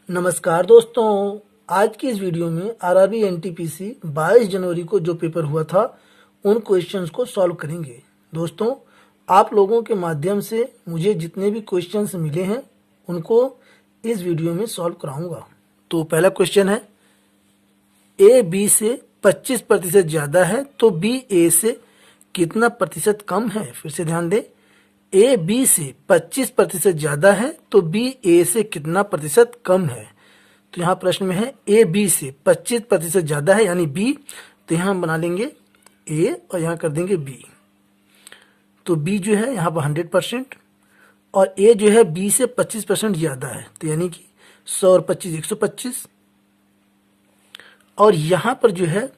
नमस्कार दोस्तों, आज की इस वीडियो में आरआरबी एनटीपीसी 22 जनवरी को जो पेपर हुआ था उन क्वेश्चंस को सॉल्व करेंगे। दोस्तों, आप लोगों के माध्यम से मुझे जितने भी क्वेश्चंस मिले हैं उनको इस वीडियो में सॉल्व कराऊंगा। तो पहला क्वेश्चन है, ए बी से 25% ज़्यादा है तो बी ए से कितना प्रतिशत कम है। फिर से ध्यान दें, ए बी से 25% ज़्यादा है तो बी ए से कितना प्रतिशत कम है। तो यहाँ प्रश्न में है ए बी से 25% ज़्यादा है यानी बी, तो यहाँ हम बना लेंगे ए और यहाँ कर देंगे बी। तो बी जो है यहाँ पर 100% और ए जो है बी से 25% ज़्यादा है, तो यानी कि 100 और 25 125। और यहाँ पर जो है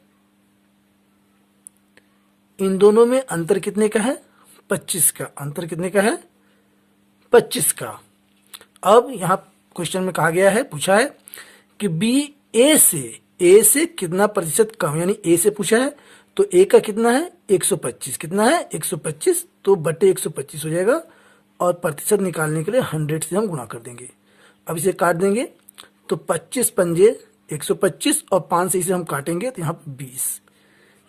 इन दोनों में अंतर कितने का है, 25 का। अंतर कितने का है, 25 का। अब यहाँ क्वेश्चन में कहा गया है, पूछा है कि बी ए से कितना प्रतिशत कम, यानी ए से पूछा है तो ए का कितना है 125, कितना है 125, तो बटे 125 हो जाएगा और प्रतिशत निकालने के लिए 100 से हम गुणा कर देंगे। अब इसे काट देंगे तो 25 पंजे 125 और 5 से इसे हम काटेंगे तो यहाँ 20,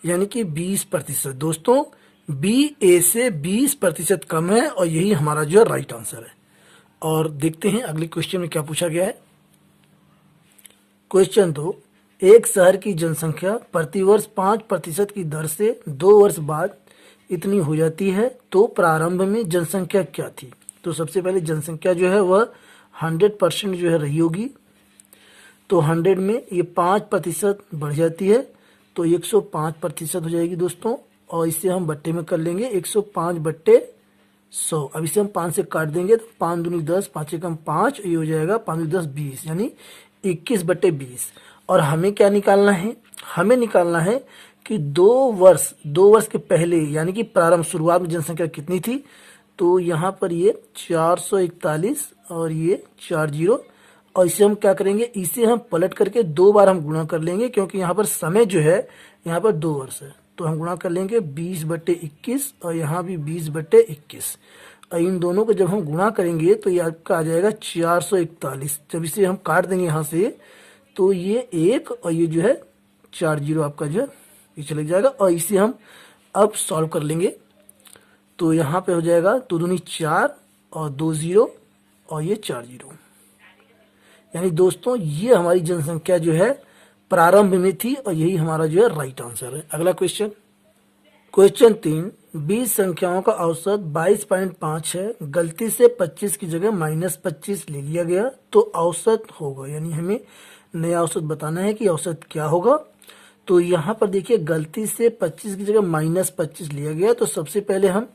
यानी कि 20%। दोस्तों, बी ए से 20% कम है और यही हमारा जो है राइट आंसर है। और देखते हैं अगले क्वेश्चन में क्या पूछा गया है। क्वेश्चन 2, एक शहर की जनसंख्या प्रतिवर्ष 5% की दर से 2 वर्ष बाद इतनी हो जाती है तो प्रारंभ में जनसंख्या क्या थी। तो सबसे पहले जनसंख्या जो है वह 100% जो है रही होगी, तो 100 में ये 5% बढ़ जाती है तो 105% हो जाएगी दोस्तों। और इसे हम बट्टे में कर लेंगे 105/100। अब इसे हम 5 से काट देंगे तो 5 दूनी 10, 5 एकम 5, ये हो जाएगा 5 10 20, यानी 21/20। और हमें क्या निकालना है, हमें निकालना है कि 2 वर्ष के पहले यानी कि प्रारंभ शुरुआत में जनसंख्या कितनी थी। तो यहाँ पर ये 441 और ये 40, और इसे हम क्या करेंगे, इसे हम पलट करके 2 बार हम गुणा कर लेंगे, क्योंकि यहाँ पर समय जो है यहाँ पर 2 वर्ष है। तो हम गुणा कर लेंगे 20/21 और यहाँ भी 20/21। और इन दोनों को जब हम गुणा करेंगे तो ये आपका आ जाएगा 441। जब इसे हम काट देंगे यहाँ से तो ये 1 और ये जो है 40 आपका जो है ये चले जाएगा। और इसे हम अब सॉल्व कर लेंगे तो यहाँ पे हो जाएगा 2 दूनी 4 और 2 0 और ये 40, यानी दोस्तों ये हमारी जनसंख्या जो है प्रारंभ में थी और यही हमारा जो है राइट आंसर है। अगला क्वेश्चन, क्वेश्चन 3, 20 संख्याओं का औसत 22.5 है, गलती से 25 की जगह -25 ले लिया गया तो औसत होगा, यानी हमें नया औसत बताना है कि औसत क्या होगा। तो यहाँ पर देखिए गलती से 25 की जगह -25 लिया गया, तो सबसे पहले हम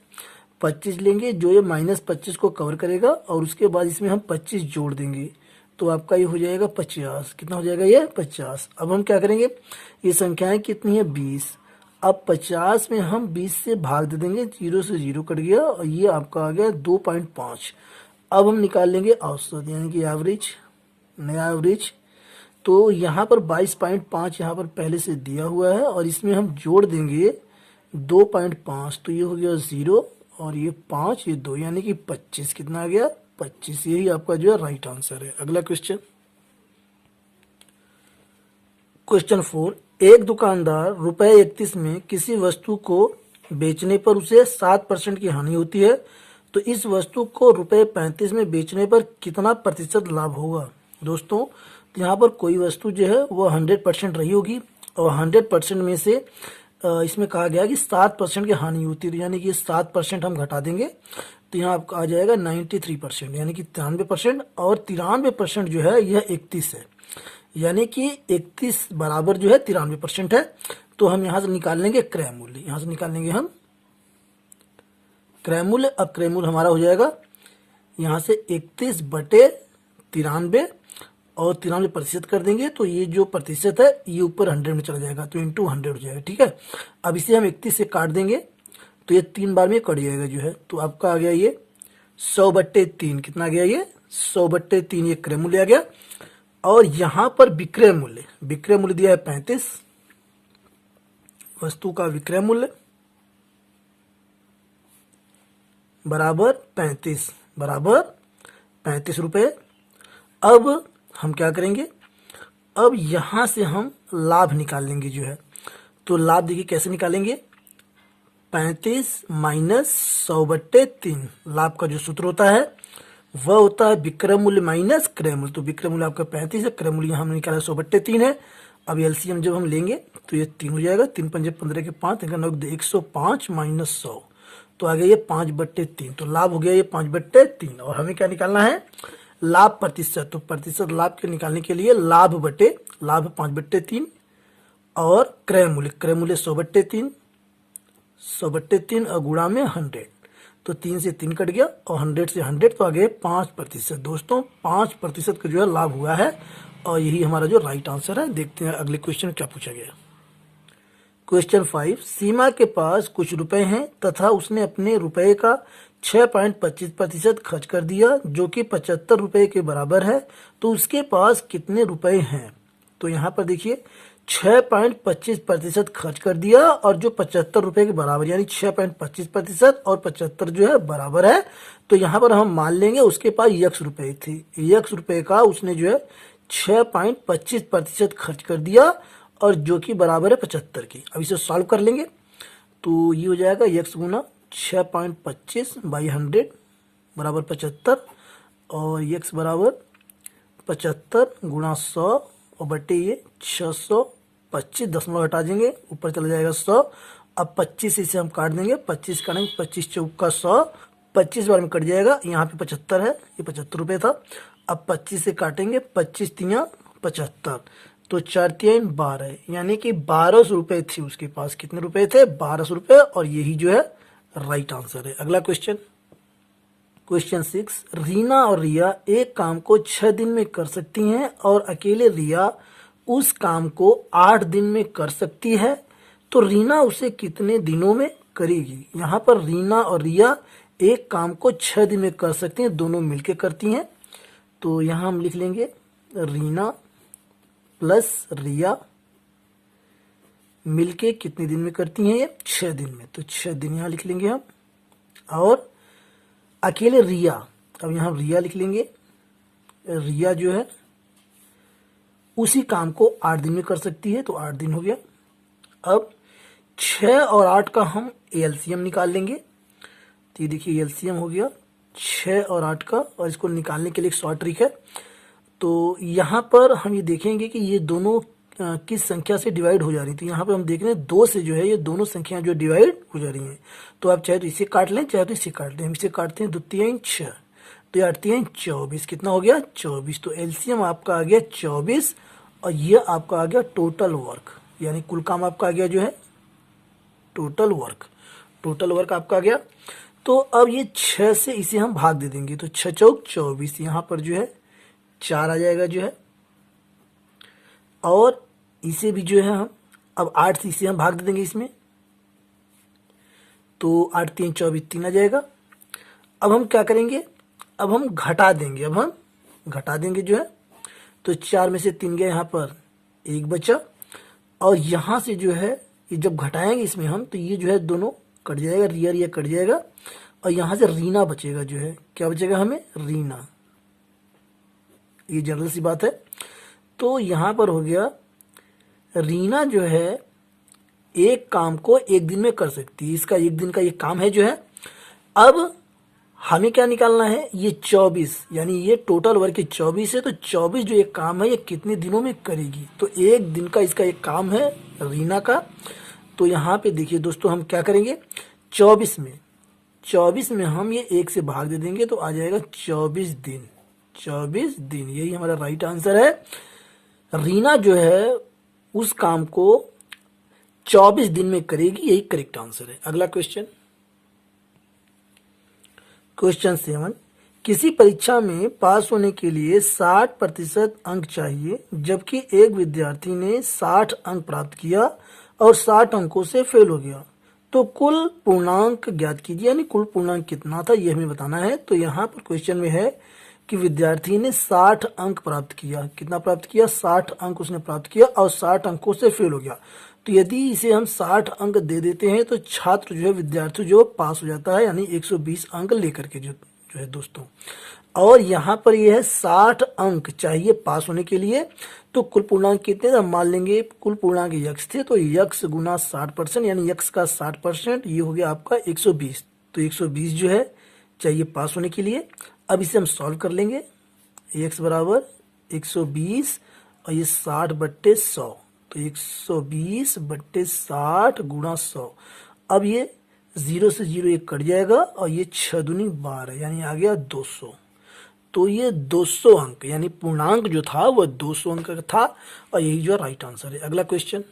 25 लेंगे जो ये -25 को कवर करेगा और उसके बाद इसमें हम 25 जोड़ देंगे तो आपका ये हो जाएगा 50। कितना हो जाएगा ये 50। अब हम क्या करेंगे, ये संख्याएं कितनी है 20। अब 50 में हम 20 से भाग दे देंगे, 0 से 0 कट गया और ये आपका आ गया 2.5। अब हम निकाल लेंगे औसत यानी कि एवरेज, नया एवरेज। तो यहाँ पर 22.5 यहाँ पर पहले से दिया हुआ है और इसमें हम जोड़ देंगे 2.5, तो ये हो गया 0 और ये 5, ये 2, यानी कि 25। कितना आ गया 25। यही आपका जो है राइट आंसर है। अगला क्वेश्चन, क्वेश्चन 4, एक दुकानदार ₹31 में किसी वस्तु को बेचने पर उसे 7% की हानि होती है तो इस वस्तु को ₹35 में बेचने पर कितना प्रतिशत लाभ होगा। दोस्तों, यहाँ पर कोई वस्तु जो है वो 100% रही होगी और 100% में से इसमें कहा गया कि 7% की हानि होती है, यानी कि 7% हम घटा देंगे तो यहाँ आपका आ जाएगा 93%, यानी कि 93%। और 93% जो है यह 31 है, यानी कि 31 बराबर जो है 93% है। तो हम यहाँ से निकाल लेंगे क्रय मूल्य, यहाँ से निकाल लेंगे हम क्रय मूल्य। अब क्रय मूल्य हमारा हो जाएगा यहाँ से 31/93 और 93% कर देंगे तो ये जो प्रतिशत है ये ऊपर 100 में चला जाएगा तो इंटू 100 हो जाएगा। ठीक है, अब इसे हम 31 से काट देंगे तो ये 3 बार में कट जाएगा जो है, तो आपका आ गया ये 100/3। कितना आ गया ये 100/3, ये क्रय मूल्य आ गया। और यहाँ पर विक्रय मूल्य दिया है 35, वस्तु का विक्रय मूल्य बराबर 35 रुपए। अब हम क्या करेंगे, अब यहाँ से हम लाभ निकाल लेंगे जो है। तो लाभ देखिए कैसे निकालेंगे, 35 माइनस 100/3। लाभ का जो सूत्र होता है वह होता है विक्रय मूल्य माइनस क्रय मूल्य। तो विक्रय मूल्य आपका 35 है, क्रय मूल्य यहाँ हमने निकाला 100/3 है। अब एलसीएम जब हम लेंगे तो ये 3 हो जाएगा, 3 पंजे 15 के 5, 105 माइनस 100, तो आ गया ये 5/3। तो लाभ हो गया ये 5/3। और हमें क्या निकालना है, लाभ प्रतिशत। तो प्रतिशत लाभ के निकालने के लिए लाभ 5/3 और क्रय मूल्य 100/3, 100/3 और गुणा में 100। तो 3 से 3 कट गया और 100 से 100, तो आ गए 5%। दोस्तों 5% का जो है लाभ हुआ है और यही हमारा जो राइट आंसर है। देखते हैं अगले क्वेश्चन में क्या पूछा गया। क्वेश्चन 5, सीमा के पास कुछ रुपए हैं तथा उसने अपने रुपए का 6.25% खर्च कर दिया जो कि 75 रुपए के बराबर है, तो उसके पास कितने रुपए हैं। तो यहाँ पर देखिए 6.25% खर्च कर दिया और जो 75 रुपए के बराबर, यानी 6.25% और 75 जो है बराबर है। तो यहाँ पर हम मान लेंगे उसके पास x रुपए थे, x रुपए का उसने जो है 6.25% खर्च कर दिया और जो कि बराबर है 75 की। अब इसे सॉल्व कर लेंगे तो ये हो जाएगा x गुना 6.25/100 बराबर 75 और x बराबर 75 गुणा 100 और बटे ये 625, दशमलव हटा देंगे ऊपर चला जाएगा 100। अब 25 इसे हम काट देंगे, 25 काटेंगे, 25 चौका 100, 25 बार में कट जाएगा, यहाँ पे 75 है, ये 75 रुपये था। अब 25 से काटेंगे, 25 तियाँ 75, तो 4 तियाँ 12, यानी कि 1200 रुपये थी उसके पास। कितने रुपए थे, 1200 रुपये, और यही जो है राइट आंसर है। अगला क्वेश्चन, क्वेश्चन 6, रीना और रिया एक काम को 6 दिन में कर सकती हैं और अकेले रिया उस काम को 8 दिन में कर सकती है, तो रीना उसे कितने दिनों में करेगी। यहाँ पर रीना और रिया एक काम को 6 दिन में कर सकती हैं, दोनों मिलके करती हैं। तो यहाँ हम लिख लेंगे रीना प्लस रिया मिलके कितने दिन में करती हैं, ये 6 दिन में। तो 6 दिन यहाँ लिख लेंगे हम। और अकेले रिया, अब यहाँ रिया लिख लेंगे, रिया जो है उसी काम को 8 दिन में कर सकती है, तो 8 दिन हो गया। अब 6 और 8 का हम एलसीएम निकाल लेंगे। तो ये देखिए एलसीएम हो गया 6 और 8 का, और इसको निकालने के लिए एक शॉर्ट ट्रिक है। तो यहाँ पर हम ये देखेंगे कि ये दोनों किस संख्या से डिवाइड हो जा रही। तो यहाँ पर हम देख रहे हैं 2 से जो है ये दोनों संख्या जो डिवाइड हो जा रही हैं। तो आप चाहे तो इसे काट लें, चाहे तो इसे काट लें। हम इसे काटते हैं, 2 तियाँ 6, तो 8 तियाँ 24, कितना हो गया 24। तो एलसीएम आपका आ गया 24 और ये आपका आ गया टोटल वर्क, यानी कुल काम आपका आ गया जो है टोटल वर्क आपका आ गया। तो अब ये 6 से इसे हम भाग दे देंगे, तो 6 चौक 24, यहाँ पर जो है 4 आ जाएगा जो है। और इसे भी जो है हम अब 8 से इसे हम भाग दे देंगे इसमें, तो 8 3 24, 3 आ जाएगा। अब हम क्या करेंगे, अब हम घटा देंगे जो है। तो 4 में से 3 गया, यहाँ पर 1 बचा, और यहाँ से जो है ये जब घटाएंगे इसमें हम, तो ये जो है दोनों कट जाएगा, रिया कट जाएगा, और यहाँ से रीना बचेगा जो है। क्या बचेगा हमें, रीना। ये जनरल सी बात है। तो यहाँ पर हो गया रीना जो है एक काम को 1 दिन में कर सकती है, इसका 1 दिन का ये काम है जो है। अब हमें क्या निकालना है, ये 24, यानी ये टोटल वर्क 24 है, तो 24 जो एक काम है ये कितने दिनों में करेगी। तो 1 दिन का इसका एक काम है रीना का। तो यहाँ पे देखिए दोस्तों हम क्या करेंगे, 24 में हम ये 1 से भाग दे देंगे, तो आ जाएगा 24 दिन। 24 दिन, यही हमारा राइट आंसर है। रीना जो है उस काम को 24 दिन में करेगी, यही करेक्ट आंसर है। अगला क्वेश्चन, क्वेश्चन 7, किसी परीक्षा में पास होने के लिए 60% अंक चाहिए, जबकि एक विद्यार्थी ने 60 अंक प्राप्त किया और 60 अंकों से फेल हो गया, तो कुल पूर्णांक ज्ञात कीजिए, यानी कुल पूर्णांक कितना था ये हमें बताना है। तो यहाँ पर क्वेश्चन में है कि विद्यार्थी ने 60 अंक प्राप्त किया, कितना प्राप्त किया, 60 अंक उसने प्राप्त किया और 60 अंकों से फेल हो गया। तो यदि इसे हम 60 अंक दे देते हैं तो छात्र जो है, विद्यार्थी जो पास हो जाता है, यानी 120 अंक लेकर के जो है दोस्तों। और यहाँ पर ये है 60 अंक चाहिए पास होने के लिए। तो कुल पूर्णांक कितने हम मान लेंगे, कुल पूर्णांक यक्स थे तो यक्स गुना 60% यानी यक्स का 60%, ये हो गया आपका 120। तो 120 जो है चाहिए पास होने के लिए। अब इसे हम सॉल्व कर लेंगे। एक्स बराबर 120 और ये 60/100, तो 120/60 गुणा 100। अब ये 0 से 0 ये कट जाएगा और ये 6 दूनी 12 यानी आ गया 200। तो ये 200 अंक यानी पूर्णांक जो था वो 200 अंक का था और यही जो राइट आंसर है। अगला क्वेश्चन,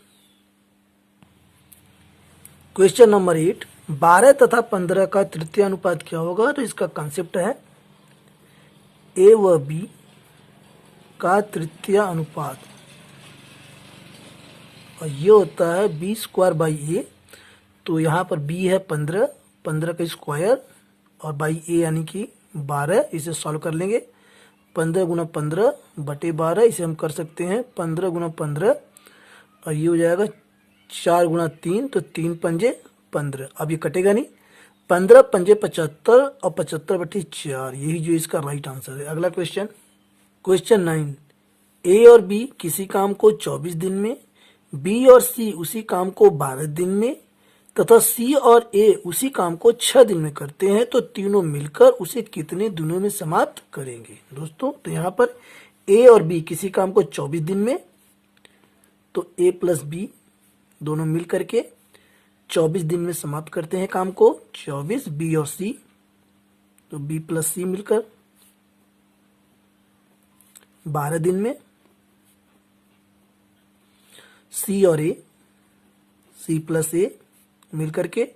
क्वेश्चन नंबर 8, 12 तथा 15 का तृतीय अनुपात क्या होगा। तो इसका कंसेप्ट है ए व बी का तृतीय अनुपात, और ये होता है b²/a। तो यहाँ पर b है 15, 15 का स्क्वायर और बाई a यानी कि 12, इसे सॉल्व कर लेंगे। 15 गुना 15/12, इसे हम कर सकते हैं 15 गुना 15 और ये हो जाएगा 4 गुना 3, तो 3 पंजे 15। अब ये कटेगा नहीं, 15 पंजे 75 और 75/4, यही जो इसका राइट आंसर है। अगला क्वेश्चन, क्वेश्चन 9, ए और बी किसी काम को 24 दिन में, बी और सी उसी काम को 12 दिन में तथा सी और ए उसी काम को 6 दिन में करते हैं, तो तीनों मिलकर उसे कितने दिनों में समाप्त करेंगे। दोस्तों तो यहाँ पर ए और बी किसी काम को 24 दिन में, तो ए प्लस बी दोनों मिल करके 24 दिन में समाप्त करते हैं काम को। 24 बी और सी, तो बी प्लस सी मिलकर 12 दिन में, सी और ए, सी प्लस ए मिलकर के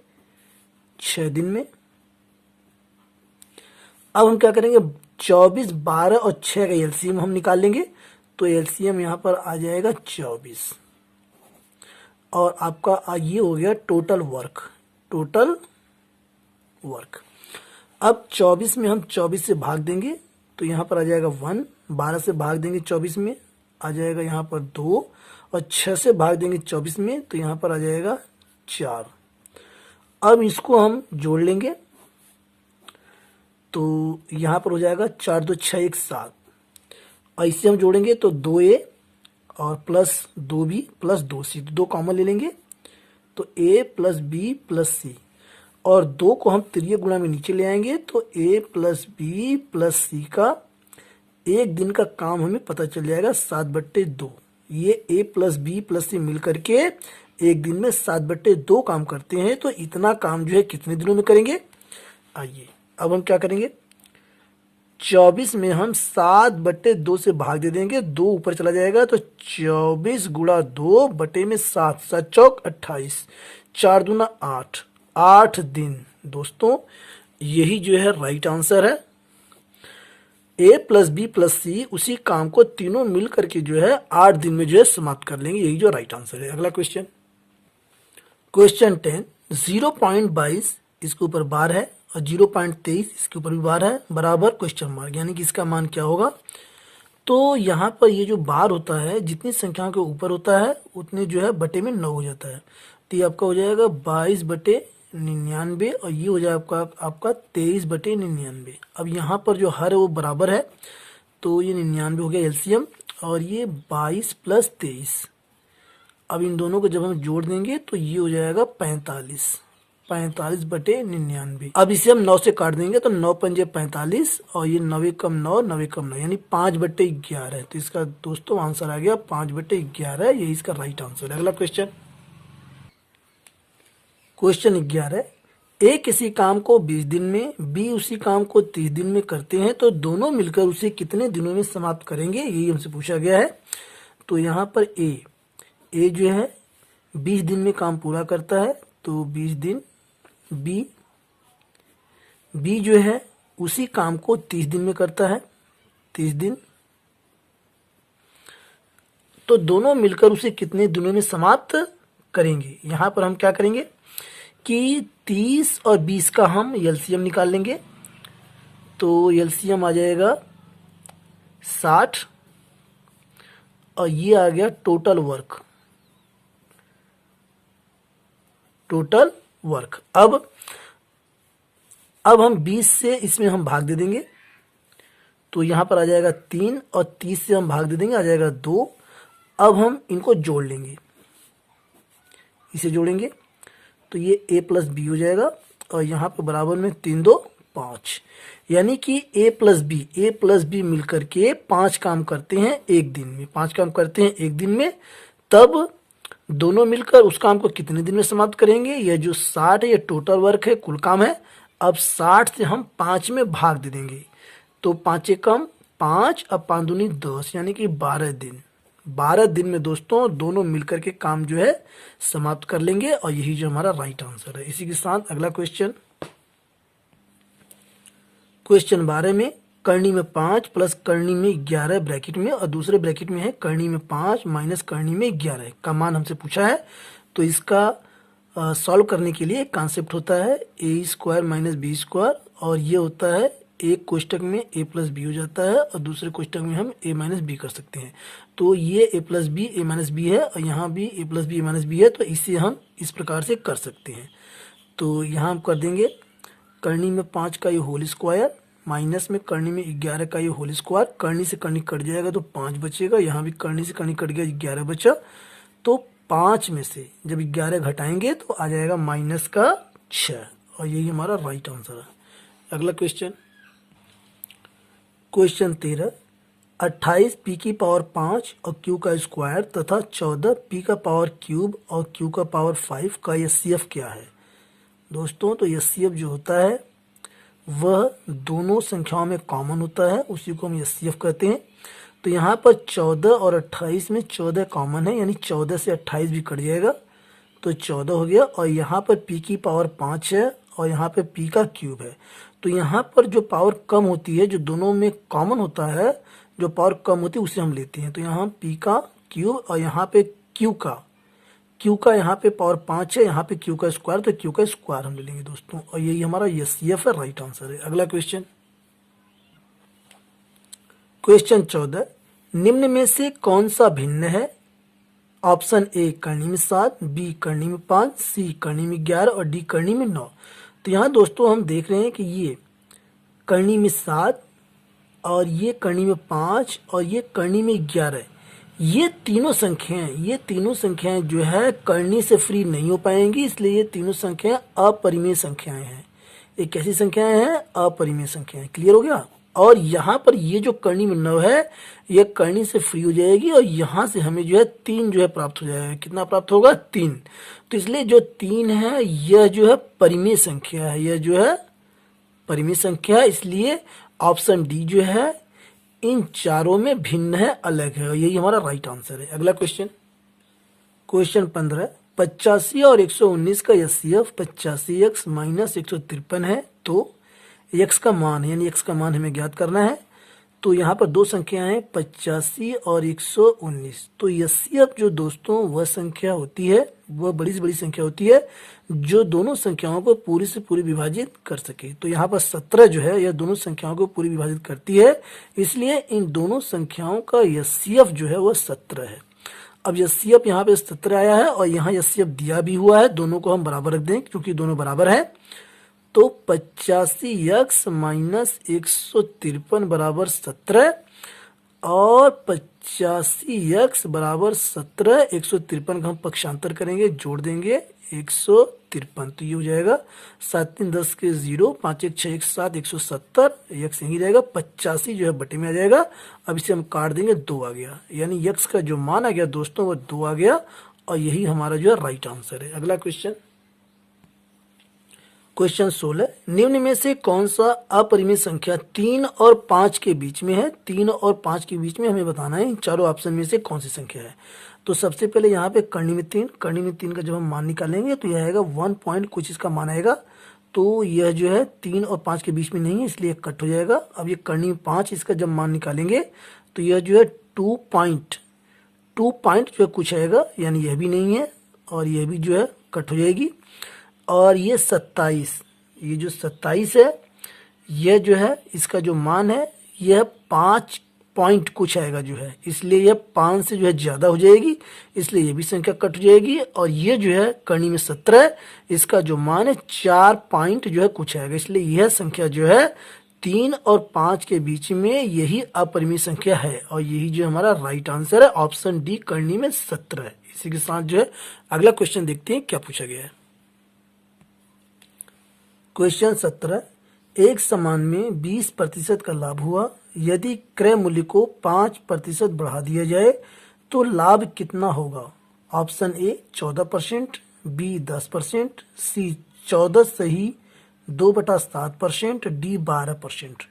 6 दिन में। अब हम क्या करेंगे, 24, 12 और 6 का एलसीएम हम निकाल लेंगे। तो एलसीएम यहाँ पर आ जाएगा 24 और आपका ये हो गया टोटल वर्क, टोटल वर्क। अब 24 में हम 24 से भाग देंगे तो यहाँ पर आ जाएगा 1, 12 से भाग देंगे 24 में आ जाएगा यहाँ पर 2 और 6 से भाग देंगे 24 में तो यहाँ पर आ जाएगा 4। अब इसको हम जोड़ लेंगे तो यहाँ पर हो जाएगा 4 2 6 1 7 और इससे हम जोड़ेंगे तो 2a और प्लस 2b प्लस 2c, तो 2 कॉमन ले लेंगे तो a प्लस बी प्लस सी और 2 को हम तृतीय गुणा में नीचे ले आएंगे तो a प्लस बी प्लस सी का एक दिन का काम हमें पता चल जाएगा 7/2। ये a प्लस बी प्लस सी मिल करके एक दिन में 7/2 काम करते हैं, तो इतना काम जो है कितने दिनों में करेंगे। आइए अब हम क्या करेंगे, 24 में हम 7/2 से भाग दे देंगे, 2 ऊपर चला जाएगा तो 24 गुणा 2 बटे में 7, 7 चौक 28, 4 दूना 8, 8 दिन। दोस्तों यही जो है राइट आंसर है। ए प्लस बी प्लस सी उसी काम को तीनों मिल करके जो है 8 दिन में जो है समाप्त कर लेंगे, यही जो राइट आंसर है। अगला क्वेश्चन, क्वेश्चन 10, 0.22 इसके ऊपर बार है और 0.23 इसके ऊपर भी बार है बराबर क्वेश्चन मार्क, यानी कि इसका मान क्या होगा। तो यहाँ पर ये जो बार होता है जितनी संख्याओं के ऊपर होता है उतने जो है बटे में 9 हो जाता है, तो ये आपका हो जाएगा 22/99 और ये हो जाएगा आपका 23/99। अब यहाँ पर जो हर है वो बराबर है तो ये 99 हो गया एलसीएम और ये 22 + 23। अब इन दोनों को जब हम जोड़ देंगे तो ये हो जाएगा 45, 45/99। अब इसे हम 9 से काट देंगे तो 9 पंजे 45 और ये 9 कम 9, 9 कम 9 यानी 5/11। तो इसका दोस्तों आंसर आ गया 5/11, यही इसका राइट आंसर है। अगला क्वेश्चन, क्वेश्चन 11, ए किसी काम को 20 दिन में, बी उसी काम को 30 दिन में करते हैं, तो दोनों मिलकर उसे कितने दिनों में समाप्त करेंगे, यही हमसे पूछा गया है। तो यहाँ पर ए जो है 20 दिन में काम पूरा करता है तो 20 दिन, बी जो है उसी काम को 30 दिन में करता है, 30 दिन, तो दोनों मिलकर उसे कितने दिनों में समाप्त करेंगे। यहाँ पर हम क्या करेंगे कि 30 और 20 का हम एलसीएम निकाल लेंगे तो एलसीएम आ जाएगा 60 और ये आ गया टोटल वर्क, टोटल वर्क। अब हम 20 से इसमें हम भाग दे देंगे तो यहाँ पर आ जाएगा 3 और 30 से हम भाग दे देंगे, आ जाएगा 2। अब हम इनको जोड़ लेंगे, इसे जोड़ेंगे तो ये a प्लस बी हो जाएगा और यहाँ पर बराबर में 3 2 5, यानी कि a प्लस बी मिलकर के 5 काम करते हैं एक दिन में, 5 काम करते हैं एक दिन में। तब दोनों मिलकर उस काम को कितने दिन में समाप्त करेंगे? यह जो 60 है ये टोटल वर्क है, कुल काम है। अब 60 से हम 5 में भाग दे देंगे तो 5 एकम 5, अब 5 दूनी 10, यानी कि 12 दिन। 12 दिन में दोस्तों दोनों मिलकर के काम जो है समाप्त कर लेंगे और यही जो हमारा राइट आंसर है। इसी के साथ अगला क्वेश्चन 12 में करनी में 5 प्लस करनी में 11 ब्रैकेट में और दूसरे ब्रैकेट में है करनी में 5 माइनस करनी में 11 का मान हमसे पूछा है। तो इसका सॉल्व करने के लिए कॉन्सेप्ट होता है ए स्क्वायर माइनस बी स्क्वायर, और ये होता है एक कोष्टक में a प्लस बी हो जाता है और दूसरे कोष्टक में हम a माइनस बी कर सकते हैं। तो ये a plus B a minus B है और यहाँ भी a plus B a minus B है, तो इसे हम इस प्रकार से कर सकते हैं। तो यहाँ हम कर देंगे करनी में 5 का ये होल स्क्वायर माइनस में करनी में 11 का ये होल स्क्वायर, करनी से करनी कट जाएगा तो 5 बचेगा, यहाँ भी करनी से करनी कट गया 11 बचा। तो 5 में से जब 11 घटाएंगे तो आ जाएगा माइनस का 6 और यही हमारा राइट आंसर है। अगला क्वेश्चन 13 28 पी की पावर 5 और क्यू का स्क्वायर तथा 14 पी का पावर क्यूब और क्यू का पावर 5 का एचसीएफ क्या है? दोस्तों तो एचसीएफ जो होता है वह दोनों संख्याओं में कॉमन होता है, उसी को हम एचसीएफ कहते हैं। तो यहाँ पर 14 और 28 में 14 कॉमन है, यानी 14 से 28 भी कट जाएगा तो 14 हो गया। और यहाँ पर p की पावर 5 है और यहाँ पे p का क्यूब है। तो यहाँ पर जो पावर कम होती है, जो दोनों में कॉमन होता है, जो पावर कम होती है उसे हम लेते हैं। तो यहाँ p का क्यूब और यहाँ पे q का यहाँ पे पावर 5 है, यहाँ पे q का स्क्वायर, तो q का स्क्वायर हम ले लेंगे दोस्तों, और यही हमारा एचसीएफ है, राइट आंसर है। अगला क्वेश्चन 14 निम्न में से कौन सा भिन्न है? ऑप्शन ए करनी में 7, बी करनी में 5, सी करनी में 11 और डी करनी में 9। तो यहाँ दोस्तों हम देख रहे हैं कि ये करनी में 7 और ये करनी में 5 और ये करनी में 11, ये तीनों संख्याएं जो है करनी से फ्री नहीं हो पाएंगी, इसलिए ये तीनों संख्याएं अपरिमेय संख्याएं हैं। ये कैसी संख्याएं हैं? अपरिमेय संख्याएं। क्लियर हो गया? और यहाँ पर ये जो करनी में 9 है ये करनी से फ्री हो जाएगी और यहाँ से हमें जो है 3 जो है प्राप्त हो जाएगा। कितना प्राप्त होगा? 3। तो इसलिए जो 3 है यह जो है परिमेय संख्या है, यह जो है परिमेय संख्या है, इसलिए ऑप्शन डी जो है इन चारों में भिन्न है, अलग है, और यही हमारा राइट आंसर है। अगला क्वेश्चन 15 85 और 119 का एचसीएफ 85x माइनस 153 है। तो x का मान है, यानी x का मान हमें ज्ञात करना है। तो यहाँ पर दो संख्याएं हैं 85 और 119। तो एचसीएफ जो दोस्तों वह संख्या होती है, वह बड़ी से बड़ी संख्या होती है जो दोनों संख्याओं को पूरी से पूरी विभाजित कर सके। तो यहाँ पर 17 जो है यह दोनों संख्याओं को पूरी विभाजित करती है, इसलिए इन दोनों संख्याओं का एचसीएफ जो है वह 17 है। अब एचसीएफ यहाँ पे 17 आया है और यहाँ एचसीएफ दिया भी हुआ है, दोनों को हम बराबर रख दें क्योंकि दोनों बराबर है। तो 85x माइनस 153 बराबर 17 और 85x बराबर 17, 153 का हम पक्षांतर करेंगे, जोड़ देंगे 153। तो ये हो जाएगा 7 3 10 के 0, 5 1 6 1 7, 170, x यही रहेगा, 85 जो है बटे में आ जाएगा। अब इसे हम काट देंगे, 2 आ गया, यानी x का जो मान आ गया दोस्तों वो 2 आ गया और यही हमारा जो है राइट आंसर है। अगला क्वेश्चन 16 निम्न में से कौन सा अपरिमेय संख्या 3 और 5 के बीच में है? 3 और 5 के बीच में हमें बताना है इन चारों ऑप्शन में से कौन सी संख्या है। तो सबसे पहले यहाँ पे करनी में 3 का जब हम मान निकालेंगे तो यह आएगा 1 पॉइंट कुछ इसका मान आएगा। तो यह जो है 3 और 5 के बीच में नहीं है, इसलिए कट हो जाएगा। अब ये करनी में 5 इसका जब मान निकालेंगे तो यह जो है 2 पॉइंट जो है कुछ आएगा, यानी यह भी नहीं है और यह भी जो है कट हो जाएगी। और ये 27, ये जो 27 है यह जो है इसका जो मान है यह 5 पॉइंट कुछ आएगा जो है, इसलिए यह 5 से जो है ज़्यादा हो जाएगी, इसलिए ये भी संख्या कट हो जाएगी। और ये जो है करनी में 17 इसका जो मान है 4 पॉइंट जो है कुछ आएगा, इसलिए यह संख्या जो है 3 और 5 के बीच में यही अपरिमेय संख्या है और यही जो हमारा राइट आंसर है ऑप्शन डी करनी में 17 है। इसी के साथ जो है अगला क्वेश्चन देखते हैं क्या पूछा गया है। क्वेश्चन 17, एक सामान में 20% का लाभ हुआ, यदि क्रय मूल्य को 5% बढ़ा दिया जाए तो लाभ कितना होगा। ऑप्शन ए 14%, बी 10%, सी 14 सही 2/7%, डी 12%।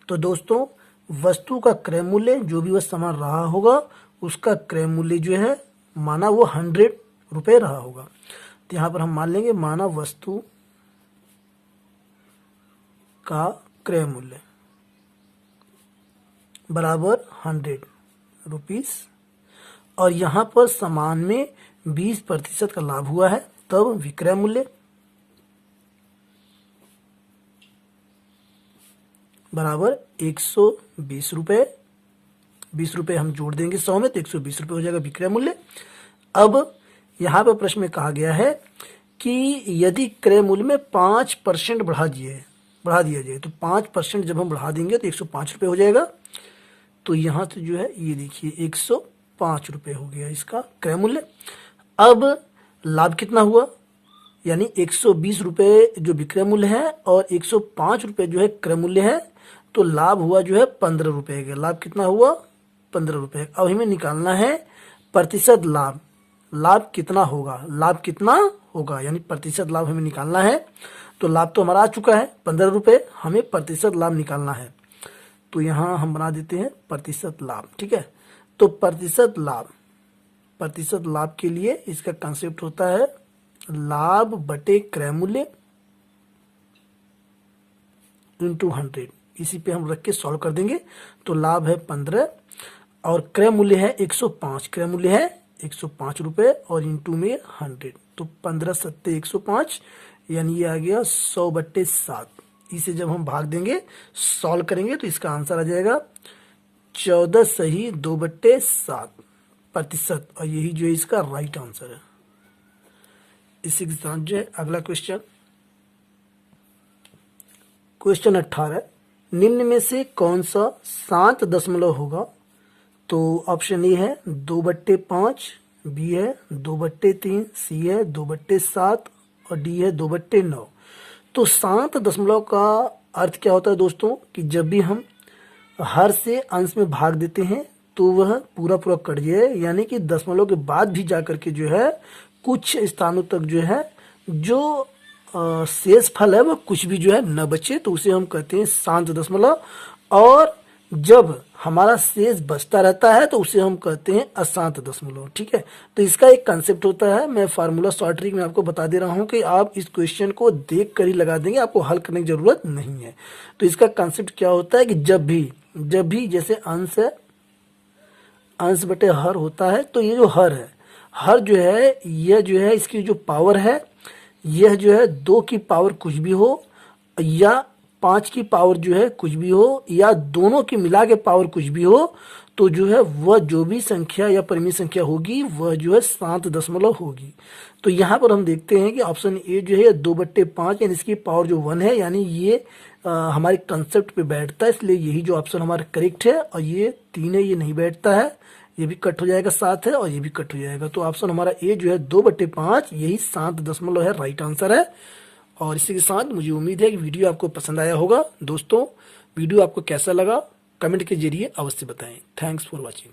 तो दोस्तों वस्तु का क्रय मूल्य जो भी वह सामान रहा होगा उसका क्रय मूल्य जो है माना वो 100 रुपये रहा होगा। तो यहाँ पर हम मान लेंगे माना वस्तु का क्रय मूल्य बराबर 100 रुपीस और यहाँ पर सामान में 20% का लाभ हुआ है, तब विक्रय मूल्य बराबर 120 रुपये। 20 रुपये हम जोड़ देंगे 100 में तो 120 रुपये हो जाएगा विक्रय मूल्य। अब यहाँ पर प्रश्न में कहा गया है कि यदि क्रय मूल्य में 5% बढ़ा दिया जाए तो 5% जब हम बढ़ा देंगे तो 105 रुपये हो जाएगा। तो यहाँ से जो है ये देखिए 105 रुपये हो गया इसका क्रय मूल्य। अब लाभ कितना हुआ, यानी 120 रुपये जो विक्रय मूल्य है और 105 रुपये जो है क्रय मूल्य है, तो लाभ हुआ जो है 15 रुपये का। लाभ कितना हुआ 15 रुपये। अब हमें निकालना है प्रतिशत लाभ। लाभ कितना होगा यानी प्रतिशत लाभ हमें निकालना है। तो लाभ तो हमारा आ चुका है 15 रुपये, हमें प्रतिशत लाभ निकालना है। तो यहाँ हम बना देते हैं प्रतिशत लाभ, ठीक है। तो प्रतिशत लाभ के लिए इसका कंसेप्ट होता है लाभ बटे क्रय मूल्य इंटू 100। इसी पे हम रख के सॉल्व कर देंगे। तो लाभ है 15 और क्रय मूल्य है 105। क्रय मूल्य है 105 रुपये और इंटू में 100, तो 15 सत्ते 105 यानी ये आ गया 100/7। इसे जब हम भाग देंगे सॉल्व करेंगे तो इसका आंसर आ जाएगा 14 सही 2/7% और यही जो है इसका राइट आंसर है। इसी के साथ जो है अगला क्वेश्चन 18, निम्न में से कौन सा 7 दशमलव होगा। तो ऑप्शन ए है 2/5, बी है 2/3, सी है 2/7 और डी है 2/9। तो 7 दशमलव का अर्थ क्या होता है दोस्तों कि जब भी हम हर से अंश में भाग देते हैं तो वह पूरा कट जाए, यानी कि दशमलव के बाद भी जाकर के जो है कुछ स्थानों तक जो है जो शेष फल है वह कुछ भी जो है न बचे, तो उसे हम कहते हैं 7 दशमलव। और जब हमारा शेष बचता रहता है तो उसे हम कहते हैं अशांत दशमलव, ठीक है। तो इसका एक कंसेप्ट होता है, मैं फार्मूला शॉर्ट ट्रिक में आपको बता दे रहा हूं कि आप इस क्वेश्चन को देख कर ही लगा देंगे, आपको हल करने की जरूरत नहीं है। तो इसका कंसेप्ट क्या होता है कि जब भी जैसे अंश है, अंश बटे हर होता है, तो ये जो हर जो है यह जो है इसकी जो पावर है यह जो है 2 की पावर कुछ भी हो या 5 की पावर जो है कुछ भी हो या दोनों की मिला के पावर कुछ भी हो, तो जो है वह जो भी संख्या या परिमेय संख्या होगी वह जो है 7 दशमलव होगी। तो यहाँ पर हम देखते हैं कि ऑप्शन ए जो है 2/5 यानी इसकी पावर जो 1 है, यानी ये हमारे कंसेप्ट पे बैठता है, इसलिए यही जो ऑप्शन हमारा करेक्ट है। और ये 3 है, ये नहीं बैठता है, ये भी कट हो जाएगा 7 है और ये भी कट हो जाएगा। तो ऑप्शन हमारा ए जो है 2/5 यही 7 दशमलव है, राइट आंसर है। और इसी के साथ मुझे उम्मीद है कि वीडियो आपको पसंद आया होगा। दोस्तों वीडियो आपको कैसा लगा कमेंट के जरिए अवश्य बताएं। Thanks for watching.